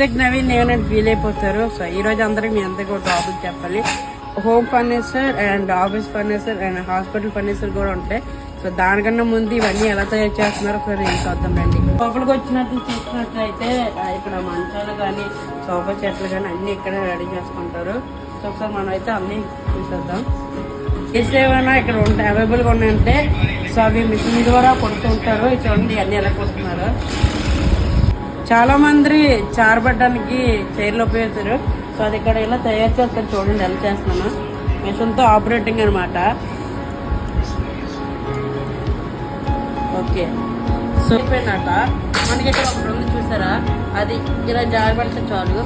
నవీన్ నేను ఫీల్ అయిపోతారు. సో ఈ రోజు అందరికి మీ అందరికీ ఒక టాపిక్ చెప్పాలి. Home furniture and office furniture and hospital furniture కూడా ఉంటాయి. సో దానికన్నా ముందు ఇవన్నీ ఎలా తయారు చేస్తున్నారో ఒకసారి ఏం చూద్దాం రండి. లోపలికి వచ్చినట్టు చూసినట్లయితే ఇక్కడ మంచాలు కానీ సోఫా సెట్లు కానీ అన్ని ఇక్కడ రెడీ చేసుకుంటారు. సో ఒకసారి మనం అయితే అన్ని చూసేద్దాం. ఏమైనా ఇక్కడ ఉంటాయి అవైలబుల్గా ఉన్నాయంటే సో అవి మిషన్ ద్వారా కొడుతుంటారు. చూడండి అన్ని ఎలా కొడుతున్నారు. చాలా మంది చారబడ్డానికి చైర్లు ఉపయోగిస్తారు. సో అది ఇక్కడ ఇలా తయారు చేస్తారు. చూడండి ఎలా చేస్తున్నాను. మిషన్తో ఆపరేటింగ్ అనమాట. ఓకే సో అయిపోయినట్ట మనకి ఇక్కడ ఒకటి ఉంది చూసారా, అది ఇలా జారబడితే చాలు.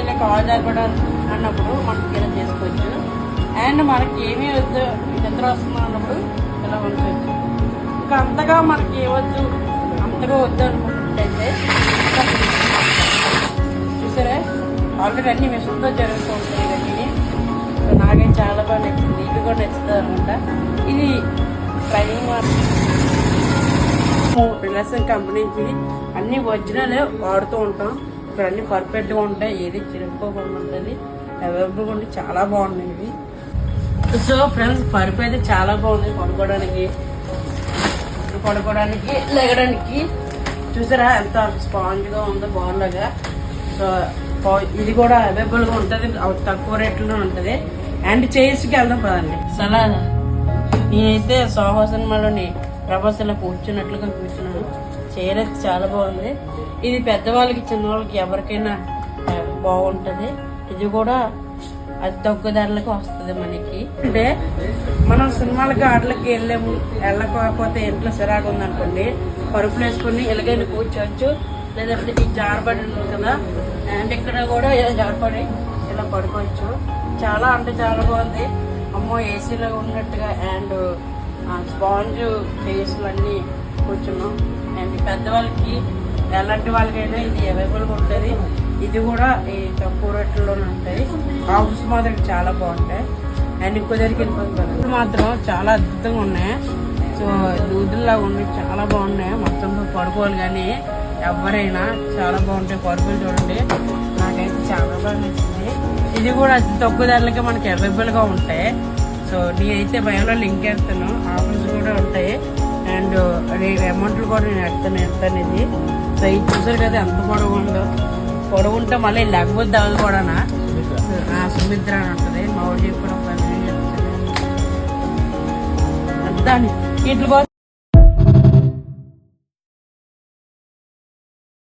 ఇలా కాల్ జారబడాలి అన్నప్పుడు మనకి ఇలా చేసుకోవచ్చు. అండ్ మనకి ఏమీ వద్దు నిద్ర వస్తుంది అన్నప్పుడు ఇలా ఉంచవచ్చు. ఇంకా అంతగా మనకి ఏవద్దు అంతగా వద్దు అనుకుంటే చూసారా ఆల్రెడీ అన్ని మిషన్తో జరుగుతూ ఉంటాయి. ఇవన్నీ నాకైతే చాలా బాగా నచ్చింది. ఇది కూడా నచ్చుతుంది అనమాట. ఇది ట్రైనింగ్ రిలేషన్ కంపెనీ నుంచి అన్ని ఒరిజినల్ వాడుతూ ఉంటాం. ఇక్కడ అన్ని పర్ఫెక్ట్గా ఉంటాయి. ఏది చిరుక్కోకుండా ఉంటుంది. అవైలబుల్గా ఉండి చాలా బాగున్నాయి ఇవి. సో ఫ్రెండ్స్ పరుపు అయితే చాలా బాగుంది. పడుకోవడానికి లేగడానికి చూసారా ఎంత స్పాంజ్గా ఉందో బాగుండగా. సో ఇది కూడా అవైలబుల్గా ఉంటుంది. తక్కువ రేట్లో ఉంటుంది. అండ్ చైర్స్కి వెళ్దాం పదండి. సలా నేనైతే సోహో సినిమాలోని ప్రభాస్ ఇలా కూర్చున్నట్లుగా కూర్చున్నాను. చైర్ అయితే చాలా బాగుంది. ఇది పెద్దవాళ్ళకి చిన్నవాళ్ళకి ఎవరికైనా బాగుంటుంది. ఇది కూడా అది తక్కువ ధరలకు వస్తుంది మనకి. అంటే మనం సినిమాలకి ఆటలకి వెళ్ళకపోతే ఇంట్లో సిరాకు ఉందనుకోండి, పరుపులు వేసుకుని ఎలాగైనా కూర్చోవచ్చు. లేదంటే ఈ జారబడి ఉంది కదా, అండ్ ఇక్కడ కూడా ఇలా జారపడి ఇలా పడుకోవచ్చు. చాలా అంటే చాలా బాగుంది. అమ్మో ఏసీలో ఉన్నట్టుగా. అండ్ స్పాంజ్ ఫేస్లు అన్నీ కూర్చున్నాం. అండ్ పెద్దవాళ్ళకి ఎలాంటి వాళ్ళకైనా ఇది అవైలబుల్గా ఉంటుంది. ఇది కూడా ఈ తక్కువ రేట్లలోనే ఉంటాయి. ఆఫీస్ మాత్రం చాలా బాగుంటాయి. అండ్ ఇంకో దగ్గరికి వెళ్ళిపోతారు మాత్రం చాలా అద్భుతంగా ఉన్నాయి. సో దూదుల్లాగా ఉన్నాయి, చాలా బాగున్నాయి. మొత్తం పడుకోవాలి కానీ ఎవరైనా చాలా బాగుంటాయి. పరుపులు చూడండి, నాకైతే చాలా బాగా నచ్చింది. ఇది కూడా అతి తక్కువ ధరలకి మనకి అవైలబుల్గా ఉంటాయి. సో నేనైతే భయంలో లింక్ వేస్తాను. ఆఫర్స్ కూడా ఉంటాయి. అండ్ అమౌంట్లు కూడా నేను వేస్తాను ఎంత అనేది. సో ఇది చూసారు కదా ఎంత పొడవు ఉందో. పొడవు ఉంటే మళ్ళీ లేకపోతే అవ్వదు కూడా. సుమిత్ర అని ఉంటుంది. మా ఊరు చెప్పడం దాన్ని వీటి కోసం